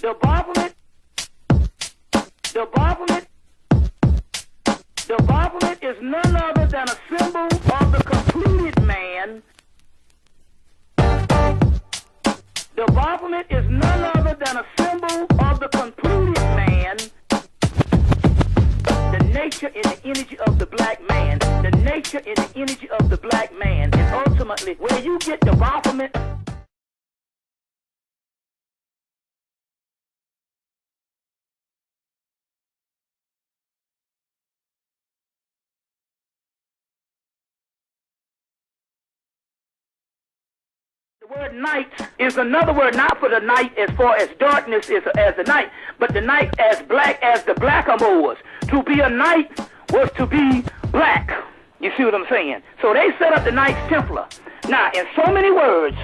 The Baphomet, the Baphomet, the Baphomet is none other than a symbol of the completed man. The Baphomet is none other than a symbol of the completed man. The nature and the energy of the black man. The nature and the energy of the black man. And ultimately, where you get the Baphomet. The word night is another word, not for the night as far as darkness is as the night, but the night as black as the blackamoors. To be a night was to be black. You see what I'm saying? So they set up the Knights Templar. Now, in so many words,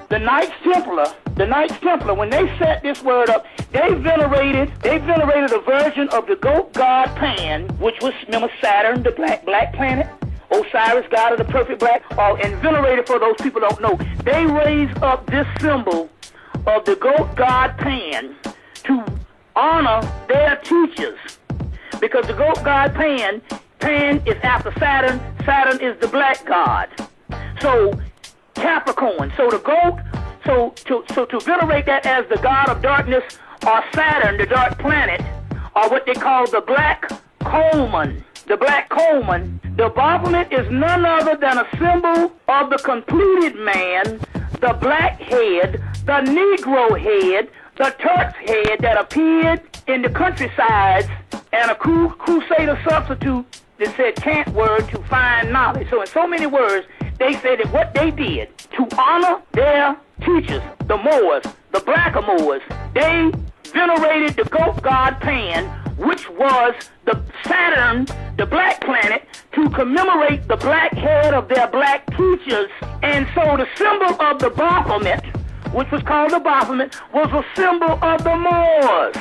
the Knights Templar, when they set this word up, they venerated a version of the goat god Pan, which was, remember, Saturn, the black planet? Osiris, god of the perfect black, and venerated, for those people who don't know, they raised up this symbol of the goat god Pan to honor their teachers. Because the goat god Pan is after Saturn, Saturn is the black god. So Capricorn, so the goat, so to venerate that as the god of darkness, or Saturn, the dark planet, or what they call the black coalman. The black coalman, the Baphomet is none other than a symbol of the completed man, the black head, the Negro head, the Turk's head that appeared in the countrysides, and a crusader substitute that said chant word to find knowledge. So in so many words, they said that what they did to honor their teachers, the Moors, the blackamoors, they venerated the goat god Pan, which was the Saturn, the black planet, to commemorate the black head of their black teachers. And so the symbol of the Baphomet, which was called the Baphomet, was a symbol of the Moors,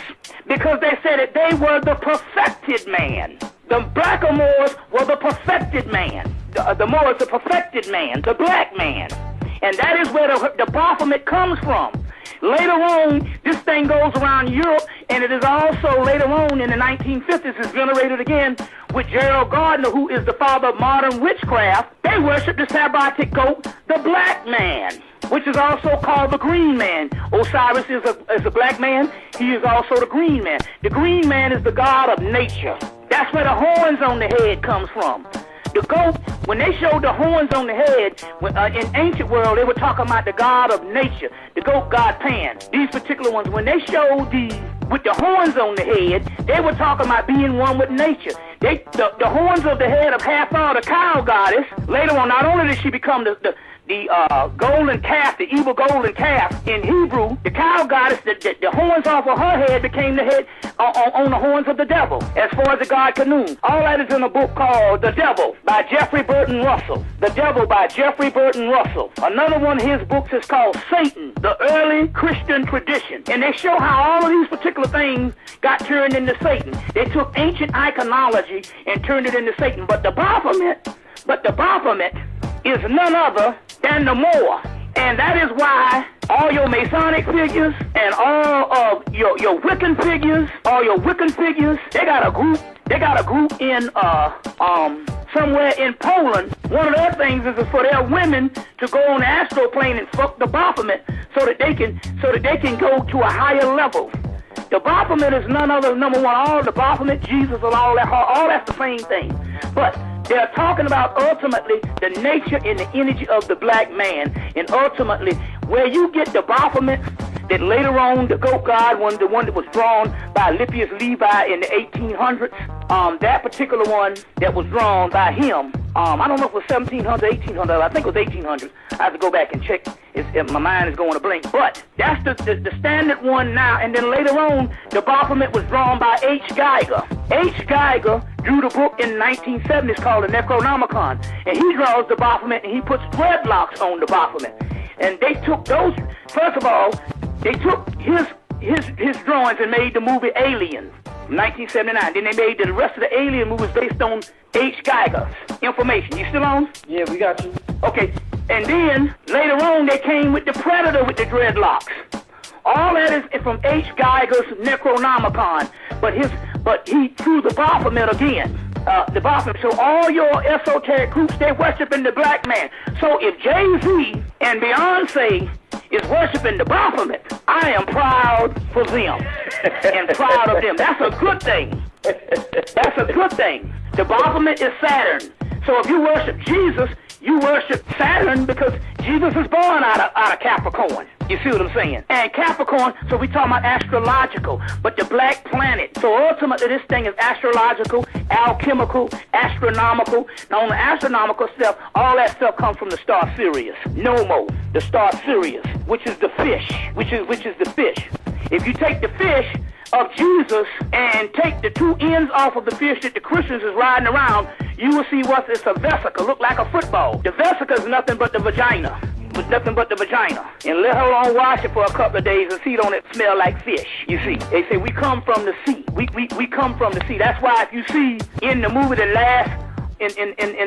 because they said that they were the perfected man. The blackamoors were the perfected man. The Moors, the perfected man, the black man. And that is where the Baphomet comes from. Later on, this thing goes around Europe, and it is also later on in the 1950s is venerated again with Gerald Gardner, who is the father of modern witchcraft. They worship the Sabbatic goat, the black man, which is also called the green man. Osiris is a black man. He is also the green man. The green man is the god of nature. That's where the horns on the head comes from. The goat, when they showed the horns on the head, in ancient world, they were talking about the god of nature, the goat god Pan. These particular ones, when they showed these with the horns on the head, they were talking about being one with nature. The horns of the head of Hathor, the cow goddess, later on, not only did she become the golden calf, the evil golden calf in Hebrew, the cow goddess, the horns off of her head became the head on the horns of the devil, as far as the god Canaan. All that is in a book called The Devil by Jeffrey Burton Russell. The Devil by Jeffrey Burton Russell. Another one of his books is called Satan, the Early Christian Tradition. And they show how all of these particular things got turned into Satan. They took ancient iconology and turned it into Satan. But the Baphomet is none other than the Moor. And that is why all your Masonic figures and all of your Wiccan figures, they got a group in somewhere in Poland. One of their things is for their women to go on the astral plane and fuck the Baphomet so that they can go to a higher level. The Baphomet is none other, number one, all the Baphomet, Jesus, and all that's the same thing. But they're talking about ultimately the nature and the energy of the black man, and ultimately where you get the Baphomet that later on the goat god, the one that was drawn by Lippius Levi in the 1800s, that particular one that was drawn by him, I don't know if it was 1700, 1800, I think it was 1800s. I have to go back and check. My mind is going to blink. But that's the standard one now. And then later on, the Baphomet was drawn by H. Geiger. H. Geiger drew the book in the 1970s called the Necronomicon. And he draws the Baphomet and he puts dreadlocks on the Baphomet. And they took those, first of all, they took his drawings and made the movie Alien, 1979. Then they made the rest of the Alien movies based on H. Geiger's information. You still on? Yeah, we got you. Okay. And then later on they came with the Predator with the dreadlocks All that is from H. Geiger's Necronomicon, but he threw the Baphomet again. The Baphomet. So all your esoteric groups, they worshiping the black man. So if Jay-Z and Beyonce is worshiping the Baphomet, I am proud for them and proud of them. That's a good thing. That's a good thing. The Baphomet is Saturn. So if you worship Jesus, you worship Saturn because Jesus is born out of Capricorn. You see what I'm saying? And Capricorn, so we talking about astrological, but the black planet. So ultimately this thing is astrological, alchemical, astronomical. Now on the astronomical stuff, all that stuff comes from the star Sirius. Nomo, the star Sirius, which is the fish, which is the fish. If you take the fish of Jesus and take the two ends off of the fish that the Christians is riding around, you will see it's a vesicle, look like a football. The vesicle is nothing but the vagina. It's nothing but the vagina. And let her alone wash it for a couple of days and see don't it smell like fish. You see, they say we come from the sea. We come from the sea. That's why if you see in the movie in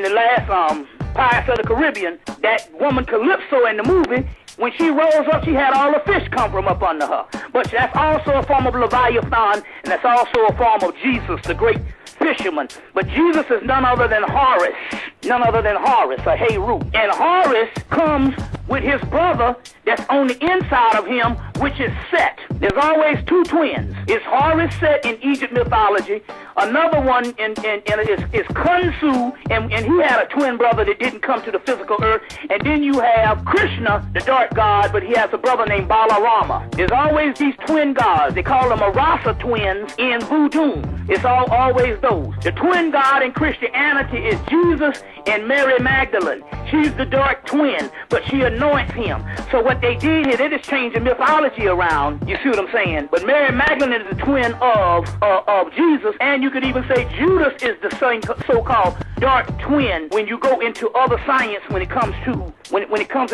the last Pirates of the Caribbean, that woman Calypso in the movie, when she rose up, she had all the fish come from up under her. But that's also a form of Leviathan, and that's also a form of Jesus, the great fisherman. But Jesus is none other than Horus, a Heru. And Horus comes with his brother that's on the inside of him, which is Set. There's always two twins. It's Horus Set in Egypt mythology. Another one is Khonsu, and he had a twin brother that didn't come to the physical earth. And then you have Krishna, the dark god, but he has a brother named Balarama. There's always these twin gods. They call them Arasa twins in voodoo. It's always those. The twin god in Christianity is Jesus and Mary Magdalene. She's the dark twin, but she anoints him. So what they did here, they just changed the mythology around. You see what I'm saying? But Mary Magdalene is the twin of Jesus, and you could even say Judas is the same so-called dark twin when you go into other science when it comes to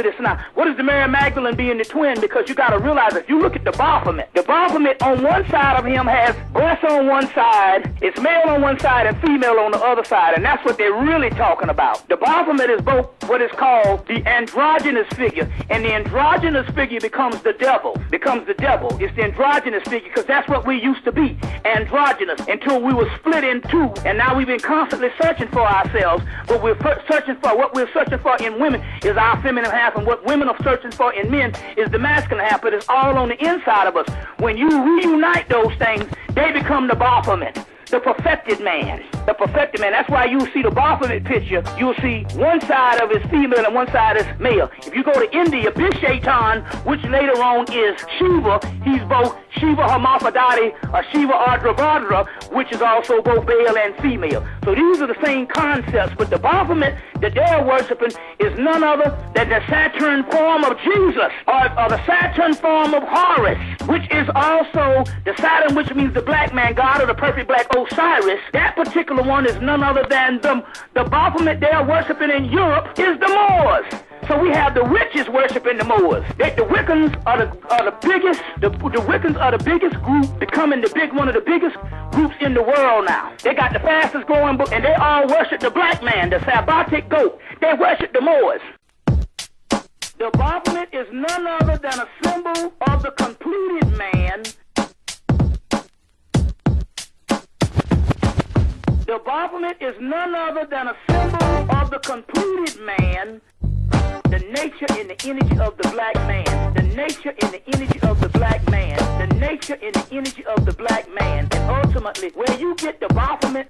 this. Now, what is the Mary Magdalene being the twin? Because you got to realize if you look at the Baphomet on one side of him has breasts on one side, it's male on one side and female on the other side, and that's what they're really talking about. The Baphomet is both what is called the androgynous figure, and the androgynous figure becomes the devil. It's the androgynous figure because that's what we used to be, androgynous, until we were split in two, and now we've been constantly searching for ourselves, but what we're searching for in women is our feminine half, and what women are searching for in men is the masculine half, but it's all on the inside of us. When you reunite those things, they become the Baphomet. The perfected man. That's why you see the Baphomet picture. You'll see one side of his female and one side is male. If you go to India, Big Shaitan, which later on is Shiva, he's both Shiva Hermaphrodite or Shiva Ardravadra, which is also both male and female. So these are the same concepts, but the Baphomet that they're worshiping is none other than the Saturn form of Jesus, or the Saturn form of Horus, which is also the Saturn, which means the black man, god of the perfect black Osiris. That particular one is none other than the Baphomet they're worshiping in Europe is the Moors. So we have the witches worshiping the Moors. The Wiccans are the biggest. The Wiccans are the biggest group, becoming one of the biggest groups in the world now. They got the fastest growing book, and they all worship the black man, the Sabbatic goat. They worship the Moors. The Baphomet is none other than a symbol of the completed man. The Baphomet is none other than a symbol of the completed man, the nature and the energy of the black man, the nature and the energy of the black man, the nature and the energy of the black man, and ultimately, where you get the Baphomet